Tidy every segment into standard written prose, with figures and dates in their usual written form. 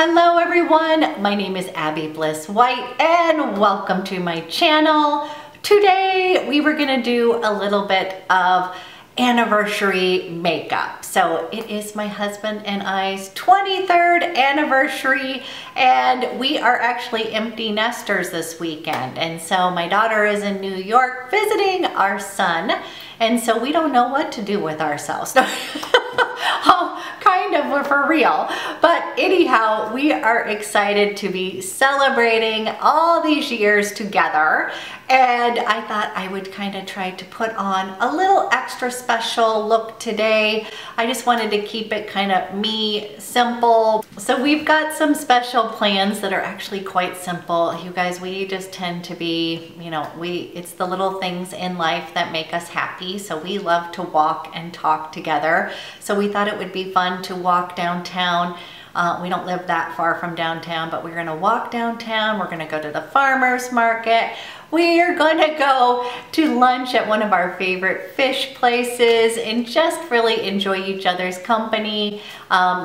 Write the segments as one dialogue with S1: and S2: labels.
S1: Hello everyone, my name is Abby Bliss White and welcome to my channel. Today we were gonna do a little bit of anniversary makeup. So it is my husband and I's 23rd anniversary and we are actually empty nesters this weekend. And so my daughter is in New York visiting our son, and so we don't know what to do with ourselves. Oh, kind of for real. But anyhow, we are excited to be celebrating all these years together. And I thought I would kind of try to put on a little extra special look today. I just wanted to keep it kind of me, simple. So we've got some special plans that are actually quite simple. You guys, we just tend to be, you know, it's the little things in life that make us happy. So we love to walk and talk together. So we thought it would be fun to walk downtown. We don't live that far from downtown, but we're gonna walk downtown. We're gonna go to the farmer's market. We're gonna go to lunch at one of our favorite fish places and just really enjoy each other's company,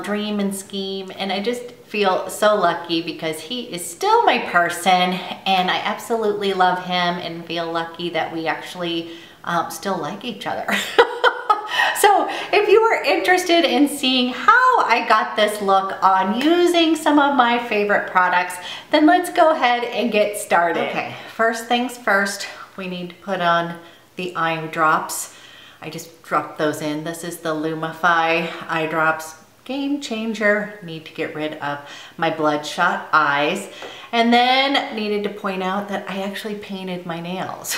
S1: dream and scheme. And I just feel so lucky because he is still my person and I absolutely love him and feel lucky that we actually still like each other. So if you are interested in seeing how I got this look on using some of my favorite products, then let's go ahead and get started. Okay, first things first, we need to put on the eye drops. I just dropped those in. This is the Lumify eye drops. Game changer. Need to get rid of my bloodshot eyes. And then needed to point out that I actually painted my nails.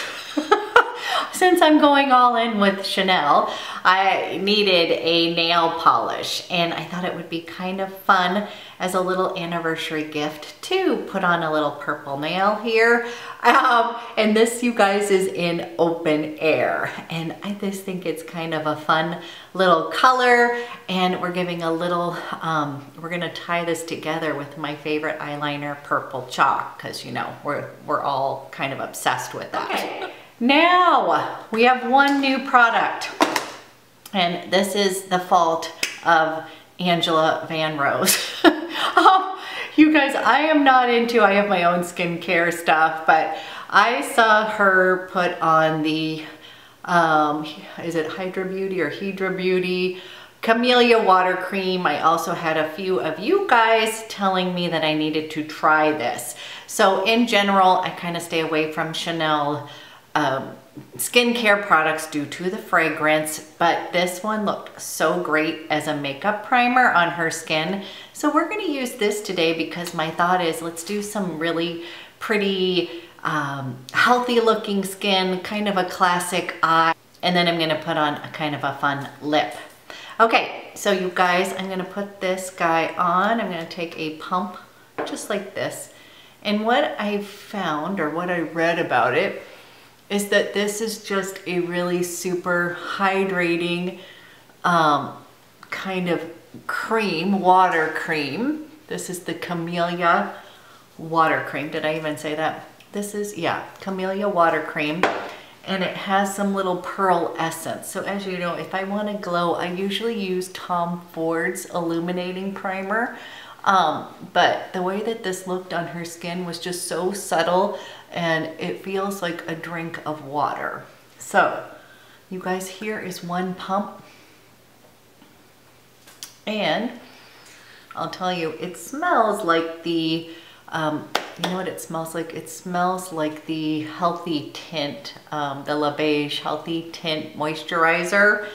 S1: Since I'm going all in with Chanel, I needed a nail polish and I thought it would be kind of fun as a little anniversary gift to put on a little purple nail here. And this, you guys, is in open air. And I just think it's kind of a fun little color, and we're giving a little, we're gonna tie this together with my favorite eyeliner, Purple Chalk, because you know, we're all kind of obsessed with that. Okay. Now, we have one new product, and this is the fault of Angela Van Rose. You guys, I am not into, I have my own skincare stuff, but I saw her put on the, is it Hydra Beauty or Hydra Beauty Camellia water cream. I also had a few of you guys telling me that I needed to try this. So in general, I kind of stay away from Chanel skincare products due to the fragrance, but this one looked so great as a makeup primer on her skin. So we're going to use this today because my thought is let's do some really pretty healthy looking skin, kind of a classic eye, and then I'm going to put on a kind of a fun lip. Okay, so you guys, I'm going to put this guy on. I'm going to take a pump just like this, and what I found, or what I read about it, is that this is just a really super hydrating kind of cream, water cream. This is the Camellia water cream. Did I even say that? This is, yeah, Camellia water cream. And it has some little pearl essence. So as you know, if I want to glow, I usually use Tom Ford's illuminating primer. But the way that this looked on her skin was just so subtle and it feels like a drink of water. So you guys, here is one pump. And I'll tell you, it smells like the, you know what it smells like? It smells like the Healthy Tint, the Beige Healthy Tint Moisturizer.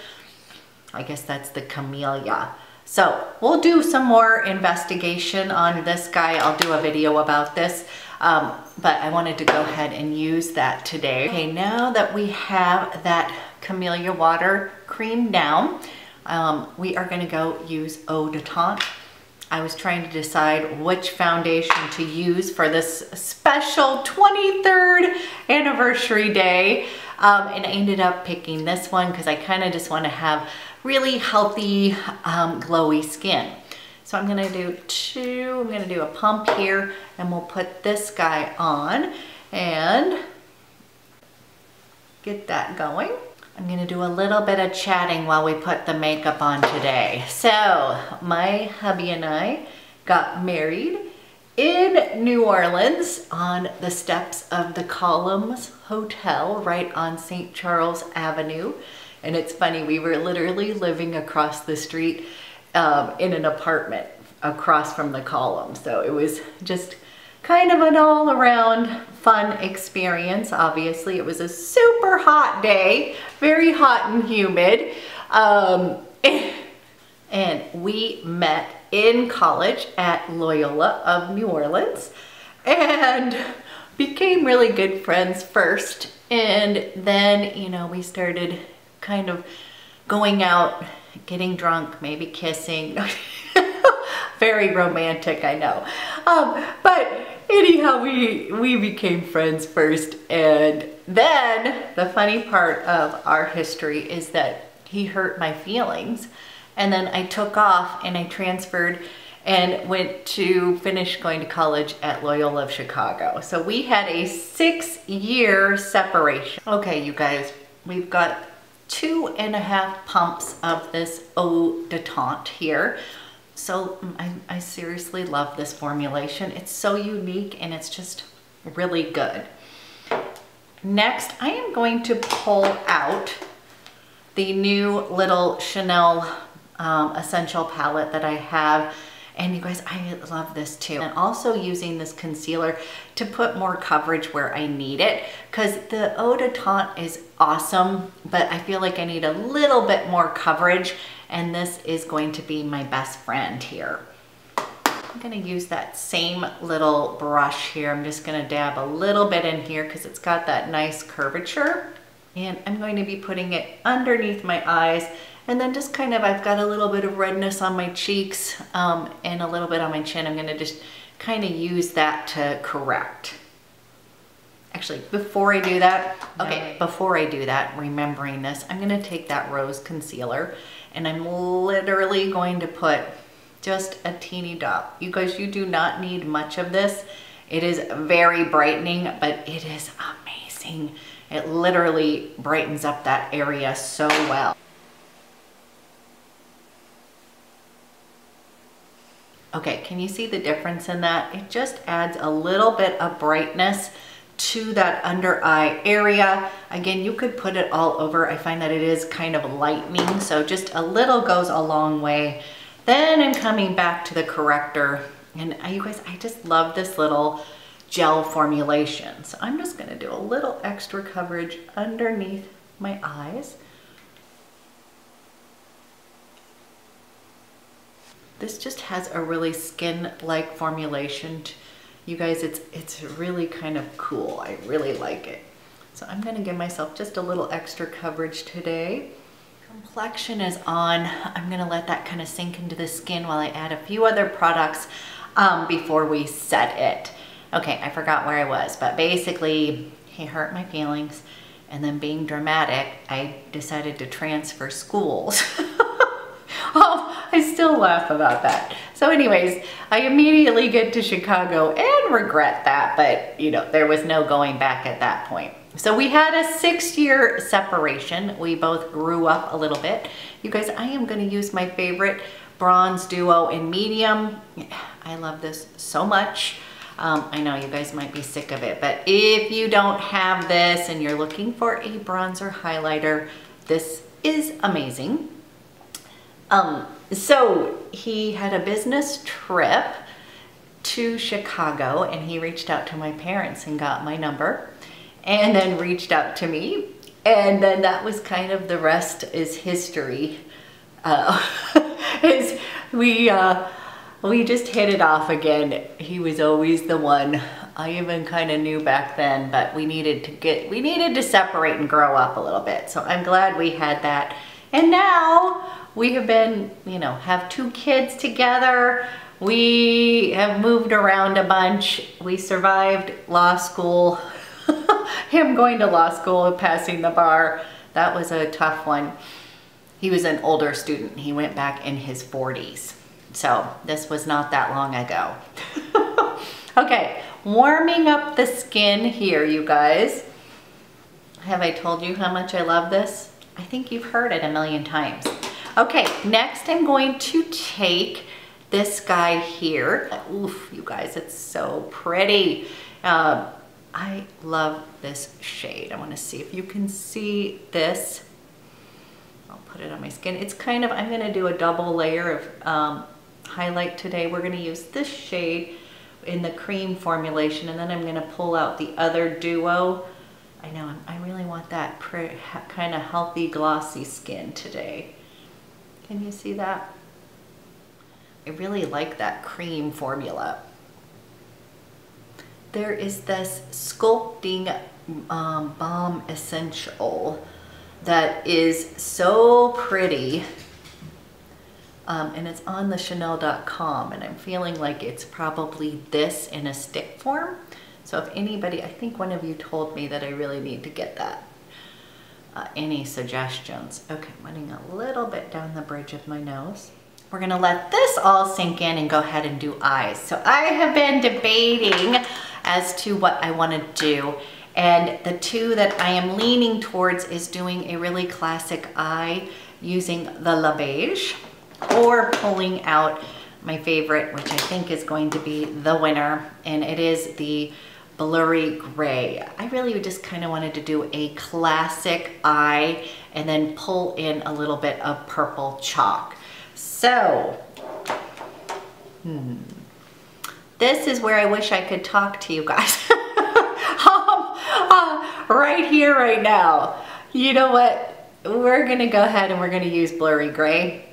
S1: I guess that's the Camellia. So we'll do some more investigation on this guy. I'll do a video about this, but I wanted to go ahead and use that today. Okay, now that we have that Camellia water cream down, we are gonna go use Eau de Tint. I was trying to decide which foundation to use for this special 23rd anniversary day, and I ended up picking this one because I kind of just want to have really healthy, glowy skin. So I'm gonna do a pump here, and we'll put this guy on and get that going. I'm gonna do a little bit of chatting while we put the makeup on today. So my hubby and I got married in New Orleans on the steps of the Columns Hotel right on St. Charles Avenue. And it's funny, we were literally living across the street in an apartment across from the Column. So it was just kind of an all-around fun experience. Obviously, it was a super hot day, very hot and humid. And we met in college at Loyola of New Orleans and became really good friends first. And then, you know, we started kind of going out, getting drunk, maybe kissing. Very romantic, I know. But anyhow, we became friends first. And then the funny part of our history is that he hurt my feelings. And then I took off and I transferred and went to finish going to college at Loyola of Chicago. So we had a 6-year separation. Okay, you guys, we've got 2.5 pumps of this eau de Tint here. So I seriously love this formulation. It's so unique and it's just really good. Next, I am going to pull out the new little Chanel essential palette that I have. And you guys, I love this too. And also using this concealer to put more coverage where I need it, because the eau de Tint is awesome, but I feel like I need a little bit more coverage, and this is going to be my best friend here. I'm gonna use that same little brush here. I'm just gonna dab a little bit in here because it's got that nice curvature. And I'm going to be putting it underneath my eyes, and then just kind of, I've got a little bit of redness on my cheeks and a little bit on my chin. I'm gonna just kind of use that to correct. Actually, before I do that, remembering this, I'm gonna take that rose concealer and I'm literally going to put just a teeny dot. You guys, you do not need much of this. It is very brightening, but it is amazing. It literally brightens up that area so well. Okay, can you see the difference in that? It just adds a little bit of brightness to that under eye area. Again, you could put it all over. I find that it is kind of lightening, so just a little goes a long way. Then I'm coming back to the corrector, and you guys, I just love this little gel formulation. So I'm just gonna do a little extra coverage underneath my eyes. This just has a really skin-like formulation. You guys, it's really kind of cool. I really like it. So I'm gonna give myself just a little extra coverage today. Complexion is on. I'm gonna let that kind of sink into the skin while I add a few other products before we set it. Okay, I forgot where I was, but basically he hurt my feelings, and then being dramatic, I decided to transfer schools. I still laugh about that. So anyways, I immediately get to Chicago and regret that, but you know, there was no going back at that point. So we had a 6-year separation. We both grew up a little bit. You guys, I am gonna use my favorite bronze duo in medium. I love this so much. I know you guys might be sick of it, but if you don't have this and you're looking for a bronzer highlighter, this is amazing. So he had a business trip to Chicago, and he reached out to my parents and got my number, and then reached out to me, and then that was kind of, the rest is history. We just hit it off again. He was always the one. I even kind of knew back then, but we needed to separate and grow up a little bit. So I'm glad we had that. And now we have been, you know, have 2 kids together. We have moved around a bunch. We survived law school. Him going to law school and passing the bar, that was a tough one. He was an older student. He went back in his 40s. So this was not that long ago. Okay, warming up the skin here, you guys. Have I told you how much I love this? I think you've heard it a million times. Okay, next I'm going to take this guy here. Oof, you guys, it's so pretty. I love this shade. I want to see if you can see this. I'll put it on my skin. It's kind of, I'm going to do a double layer of highlight today. We're going to use this shade in the cream formulation, and then I'm going to pull out the other duo. I know, I really want that kind of healthy glossy skin today. Can you see that? I really like that cream formula. There is this sculpting balm essential that is so pretty, and it's on the Chanel.com, and I'm feeling like it's probably this in a stick form. So if anybody, I think one of you told me that I really need to get that. Any suggestions? Okay, I'm running a little bit down the bridge of my nose. We're gonna let this all sink in and go ahead and do eyes. So I have been debating as to what I wanna do. And the two that I am leaning towards is doing a really classic eye using the Beige, or pulling out my favorite, which I think is going to be the winner, and it is the Blurry Gray. I really just kind of wanted to do a classic eye and then pull in a little bit of purple chalk. So, this is where I wish I could talk to you guys. Right here, right now. You know what? We're gonna go ahead and we're gonna use Blurry Gray.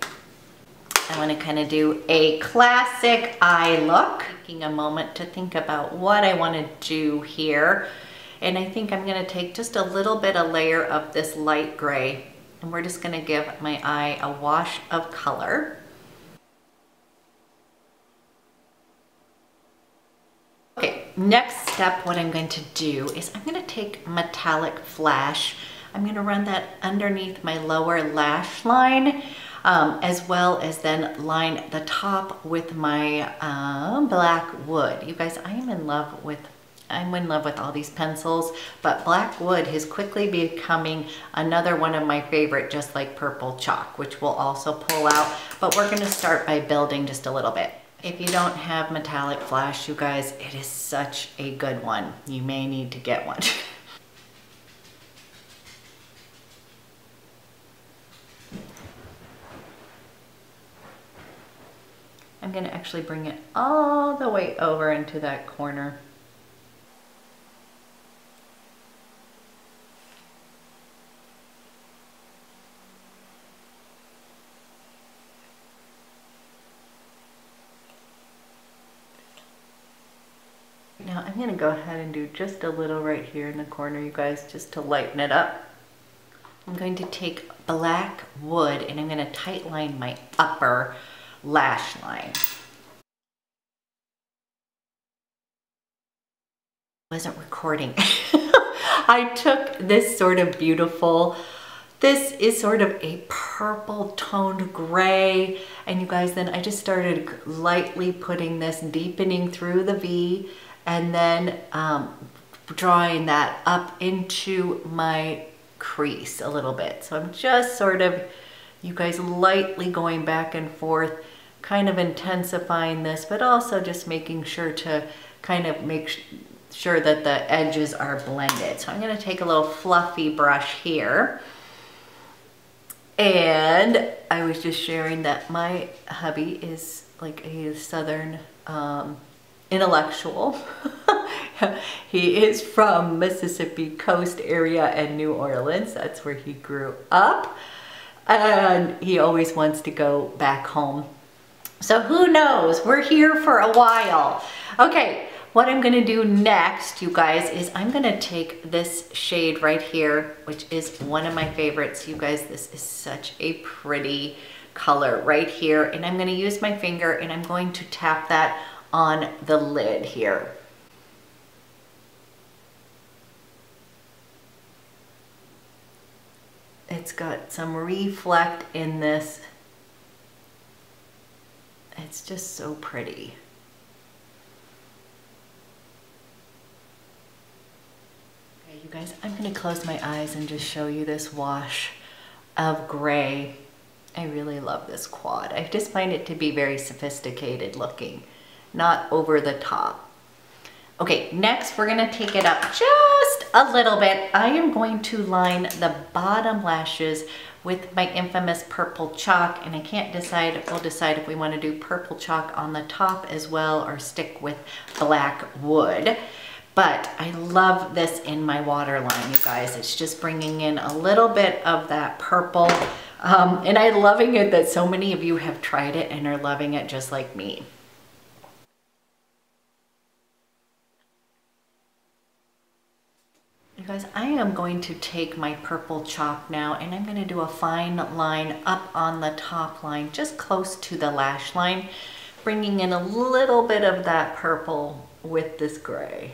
S1: I want to kind of do a classic eye look. Taking a moment to think about what I want to do here. And I think I'm going to take just a little bit of layer of this light gray, and we're just going to give my eye a wash of color. Okay, next step, what I'm going to do is I'm going to take metallic flash. I'm going to run that underneath my lower lash line. As well as then line the top with my black wood. You guys, I'm in love with all these pencils, but black wood is quickly becoming another one of my favorite, just like purple chalk, which we'll also pull out. But we're gonna start by building just a little bit. If you don't have metallic flash, you guys, it is such a good one. You may need to get one. I'm going to actually bring it all the way over into that corner. Now I'm going to go ahead and do just a little right here in the corner, you guys, just to lighten it up. I'm going to take black wood and I'm going to tight line my upper lash line. Wasn't recording. I took this sort of beautiful, this is sort of a purple toned gray, and you guys, then I just started lightly putting this, deepening through the V, and then drawing that up into my crease a little bit. So I'm just sort of, you guys, lightly going back and forth, kind of intensifying this, but also just making sure to kind of make sure that the edges are blended. So I'm going to take a little fluffy brush here. And I was just sharing that my hubby is like a Southern intellectual. He is from Mississippi Coast area and New Orleans. That's where he grew up. And he always wants to go back home. So who knows? We're here for a while. Okay, what I'm gonna do next, you guys, is I'm gonna take this shade right here, which is one of my favorites. You guys, this is such a pretty color right here. And I'm gonna use my finger and I'm going to tap that on the lid here. It's got some reflect in this. It's just so pretty. Okay, you guys, I'm gonna close my eyes and just show you this wash of gray. I really love this quad. I just find it to be very sophisticated looking, not over the top. Okay, next we're gonna take it up just a little bit. I am going to line the bottom lashes with my infamous purple chalk, and I can't decide, we'll decide if we wanna do purple chalk on the top as well or stick with black wood. But I love this in my waterline, you guys. It's just bringing in a little bit of that purple. And I'm loving it that so many of you have tried it and are loving it just like me. You guys, I am going to take my purple chalk now and I'm going to do a fine line up on the top line, just close to the lash line, bringing in a little bit of that purple with this gray.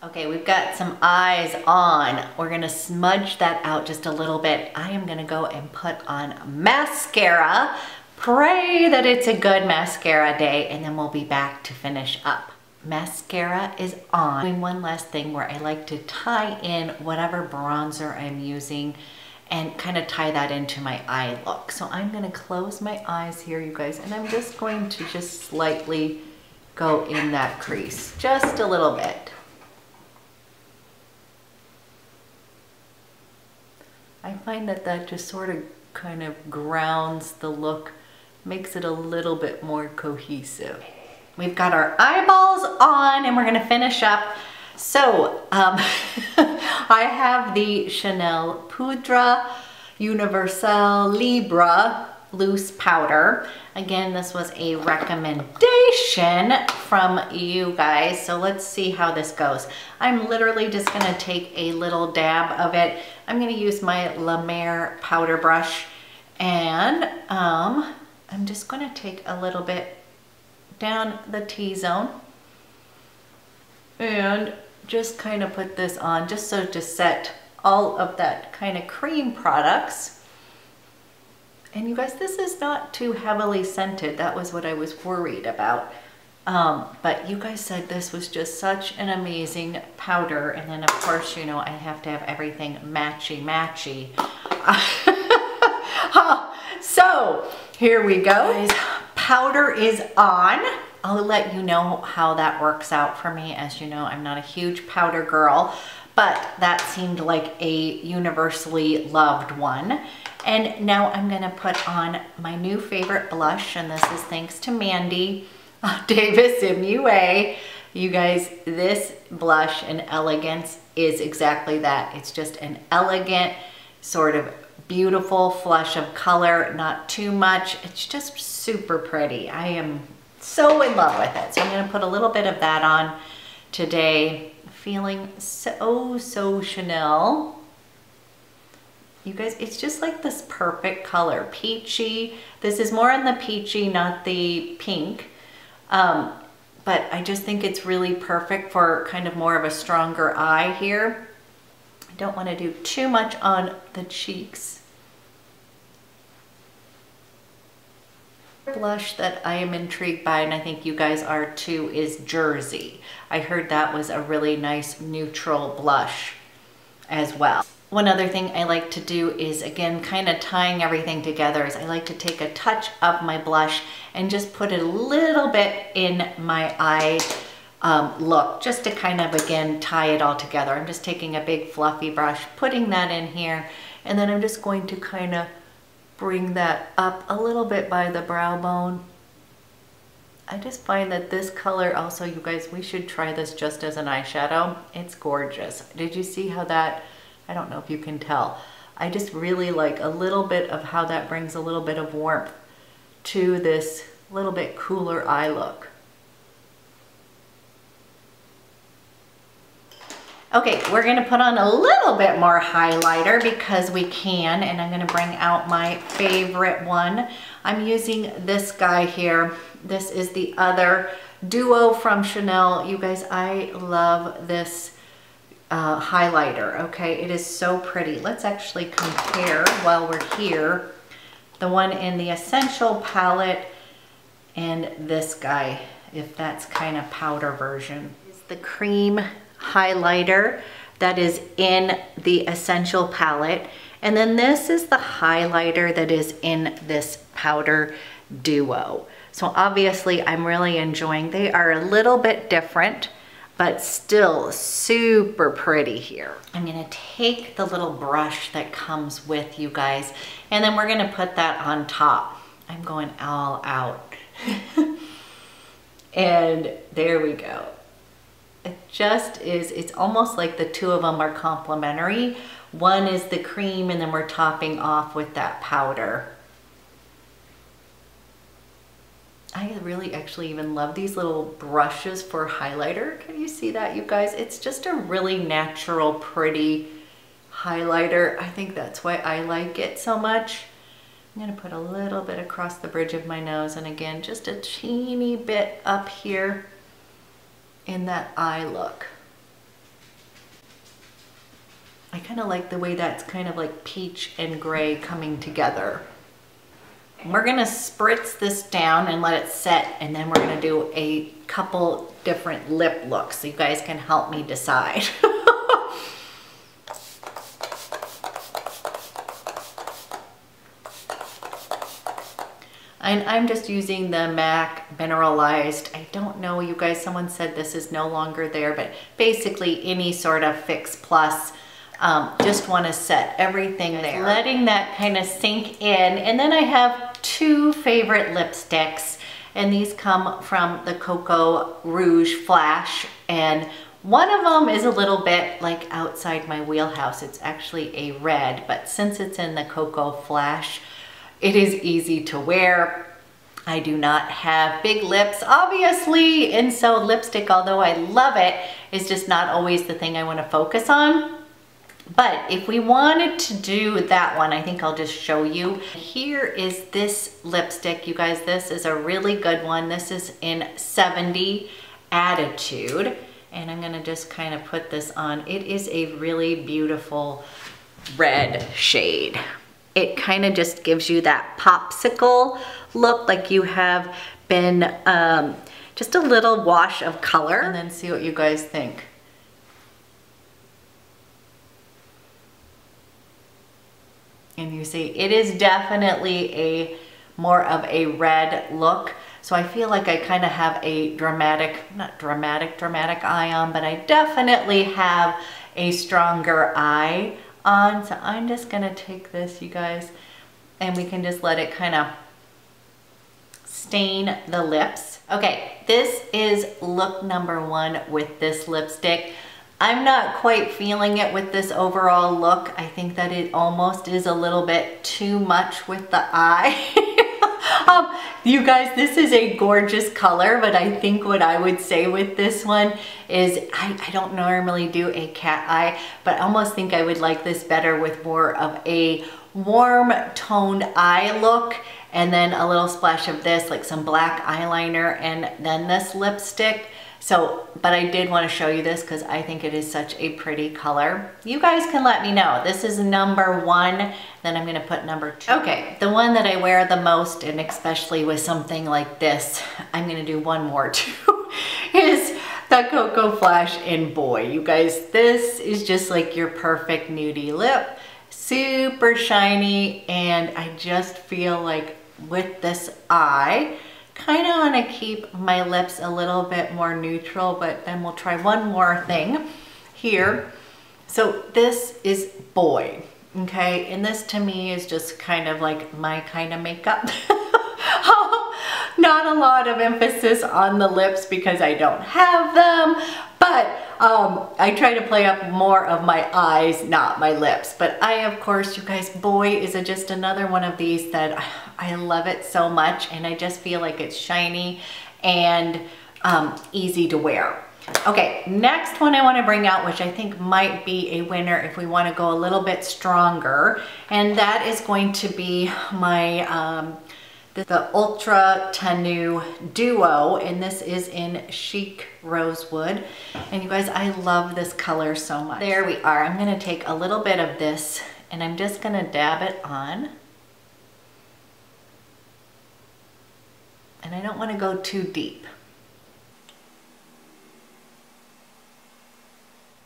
S1: Okay, we've got some eyes on. We're gonna smudge that out just a little bit. I am gonna go and put on mascara. Pray that it's a good mascara day, and then we'll be back to finish up. Mascara is on. Doing one last thing where I like to tie in whatever bronzer I'm using and kind of tie that into my eye look. So I'm gonna close my eyes here, you guys, and I'm just going to just slightly go in that crease, just a little bit. I find that that just sort of kind of grounds the look, makes it a little bit more cohesive. We've got our eyeballs on and we're gonna finish up. So I have the Chanel Poudre Universal Libre loose powder. Again, this was a recommendation from you guys, so let's see how this goes. I'm literally just gonna take a little dab of it. I'm gonna use my LUMIERE powder brush, and I'm just gonna take a little bit down the T-zone and just kind of put this on just so to set all of that kind of cream products. And you guys, this is not too heavily scented. That was what I was worried about. But you guys said this was just such an amazing powder. And then of course, you know, I have to have everything matchy-matchy. So here we go. Guys, powder is on. I'll let you know how that works out for me. As you know, I'm not a huge powder girl, but that seemed like a universally loved one. And now I'm gonna put on my new favorite blush, and this is thanks to Mandy Davis MUA. You guys, this blush in Elegance is exactly that. It's just an elegant, sort of beautiful flush of color, not too much. It's just super pretty. I am so in love with it. So I'm gonna put a little bit of that on today. Feeling so Chanel. You guys, it's just like this perfect color, peachy. This is more on the peachy, not the pink. But I just think it's really perfect for kind of more of a stronger eye here. I don't want to do too much on the cheeks. Blush that I am intrigued by, and I think you guys are too, is Jersey. I heard that was a really nice neutral blush as well. One other thing I like to do is, again, kind of tying everything together, is I like to take a touch of my blush and just put it a little bit in my eye look, just to kind of, again, tie it all together. I'm just taking a big fluffy brush, putting that in here, and then I'm just going to kind of bring that up a little bit by the brow bone. I just find that this color also, you guys, we should try this just as an eyeshadow. It's gorgeous. Did you see how that, I don't know if you can tell. I just really like a little bit of how that brings a little bit of warmth to this little bit cooler eye look. Okay, we're gonna put on a little bit more highlighter because we can, and I'm gonna bring out my favorite one. I'm using this guy here. This is the other duo from Chanel. You guys, I love this highlighter, okay? It is so pretty. Let's actually compare while we're here. The one in the Essential palette and this guy, if that's kind of powder version. Is the cream highlighter that is in the Essential palette. And then this is the highlighter that is in this powder duo. So obviously I'm really enjoying, they are a little bit different, but still super pretty here. I'm gonna take the little brush that comes with, you guys, and then we're gonna put that on top. I'm going all out. And there we go. It just is, it's almost like the two of them are complementary. One is the cream and then we're topping off with that powder. I really actually even love these little brushes for highlighter. Can you see that, you guys? It's just a really natural, pretty highlighter. I think that's why I like it so much. I'm gonna put a little bit across the bridge of my nose, and again, just a teeny bit up here in that eye look. I kind of like the way that's kind of like peach and gray coming together. We're gonna spritz this down and let it set, and then we're gonna do a couple different lip looks so you guys can help me decide. And I'm just using the MAC Mineralized. I don't know, you guys, someone said this is no longer there, but basically any sort of Fix Plus. Just want to set everything there. Letting that kind of sink in. And then I have two favorite lipsticks, and these come from the COCO Rouge Flash. And one of them is a little bit like outside my wheelhouse. It's actually a red, but since it's in the COCO Flash, it is easy to wear. I do not have big lips, obviously, and so lipstick, although I love it, is just not always the thing I want to focus on. But if we wanted to do that one, I think I'll just show you. Here is this lipstick, you guys. This is a really good one. This is in 70 Attitude, and I'm gonna just kind of put this on. It is a really beautiful red shade. It kind of just gives you that popsicle look, like you have been just a little wash of color. And then see what you guys think. And you see, it is definitely a more of a red look. So I feel like I kind of have a dramatic, not dramatic eye on, but I definitely have a stronger eye on. So I'm just gonna take this, you guys, and we can just let it kind of stain the lips. Okay, this is look number one with this lipstick. I'm not quite feeling it with this overall look. I think that it almost is a little bit too much with the eye. You guys, this is a gorgeous color, but I think what I would say with this one is I don't normally do a cat eye, but I almost think I would like this better with more of a warm toned eye look, and then a little splash of this, like some black eyeliner, and then this lipstick. So, but I did want to show you this because I think it is such a pretty color. You guys can let me know. This is number one, then I'm going to put number two. Okay, the one that I wear the most, and especially with something like this, I'm going to do one more too, is the COCO Flash in Boy. You guys, this is just like your perfect nudie lip. Super shiny, and I just feel like with this eye, kind of want to keep my lips a little bit more neutral, but then we'll try one more thing here. So this is Boy, okay? And this to me is just kind of like my kind of makeup. Not a lot of emphasis on the lips because I don't have them, but I try to play up more of my eyes, not my lips. But I, of course, you guys, Boy is just another one of these that I love it so much, and I just feel like it's shiny and easy to wear. Okay, next one I want to bring out, which I think might be a winner if we want to go a little bit stronger, and that is going to be my the Ultra TENUE Duo, and this is in Chic Rosewood. And you guys, I love this color so much. There we are. I'm gonna take a little bit of this and I'm just gonna dab it on. and I don't want to go too deep.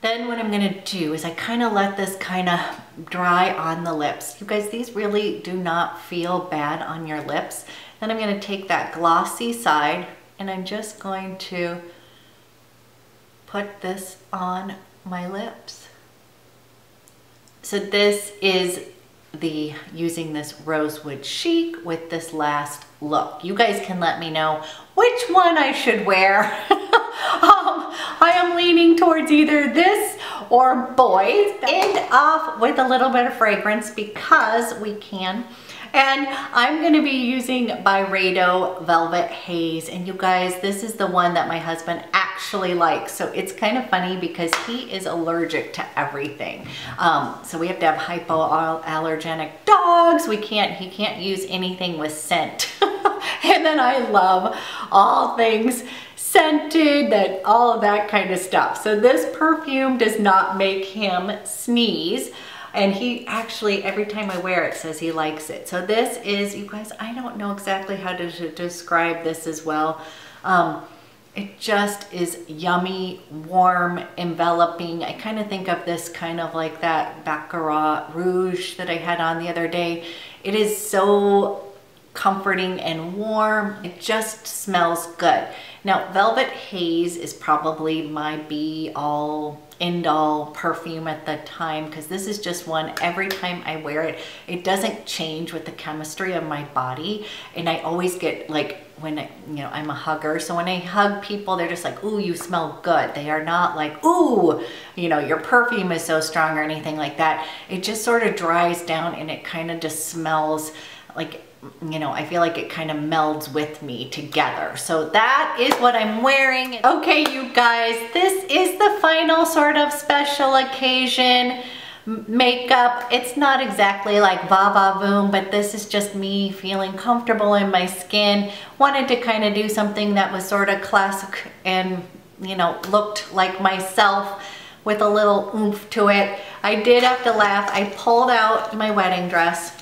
S1: Then what I'm gonna do is I kind of let this kind of dry on the lips. You guys, these really do not feel bad on your lips. Then I'm gonna take that glossy side and I'm just going to put this on my lips. So this is using this Rosewood Chic with this last look. You guys can let me know which one I should wear. I am leaning towards either this or Boys. End off with a little bit of fragrance because we can. And I'm going to be using BYREDO Velvet Haze. And you guys, this is the one that my husband actually likes. So it's kind of funny because he is allergic to everything. So we have to have hypoallergenic dogs. He can't use anything with scent. And then I love all things scented, all of that kind of stuff. So this perfume does not make him sneeze. And he actually, every time I wear it, says he likes it. So this is, you guys, I don't know exactly how to describe this as well. It just is yummy, warm, enveloping. I kind of think of this kind of like that Baccarat Rouge that I had on the other day. It is so comforting and warm. It just smells good. Now, Velvet Haze is probably my be-all, end-all perfume at the time because this is just one, every time I wear it, it doesn't change with the chemistry of my body. And I always get like, when I'm a hugger, so when I hug people, they're just like, ooh, you smell good. They are not like, ooh, your perfume is so strong or anything like that. It just sort of dries down and it kind of just smells like, I feel like it kind of melds with me together. So that is what I'm wearing. Okay, you guys, this is the final sort of special occasion makeup. It's not exactly like va va voom, but this is just me feeling comfortable in my skin. Wanted to kind of do something that was sort of classic and, looked like myself with a little oomph to it. I did have to laugh. I pulled out my wedding dress.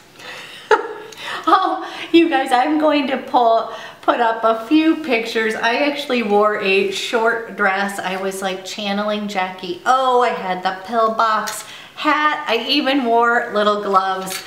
S1: Oh, you guys, I'm going to put up a few pictures. I actually wore a short dress. I was like channeling Jackie O. I had the pillbox hat. I even wore little gloves.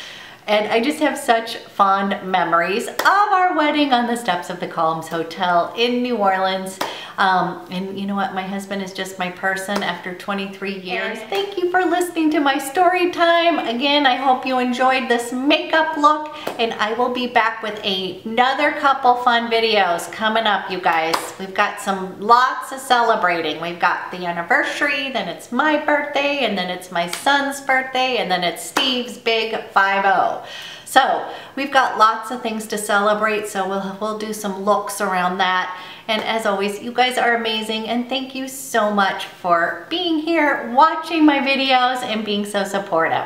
S1: And I just have such fond memories of our wedding on the steps of the Columns Hotel in New Orleans. And you know what? My husband is just my person after 23 years. And thank you for listening to my story time. Again, I hope you enjoyed this makeup look, and I will be back with another couple fun videos coming up, you guys. We've got lots of celebrating. We've got the anniversary, then it's my birthday, and then it's my son's birthday, and then it's Steve's big 5-0. So we've got lots of things to celebrate, so we'll do some looks around that. And as always, you guys are amazing, and thank you so much for being here, watching my videos, and being so supportive.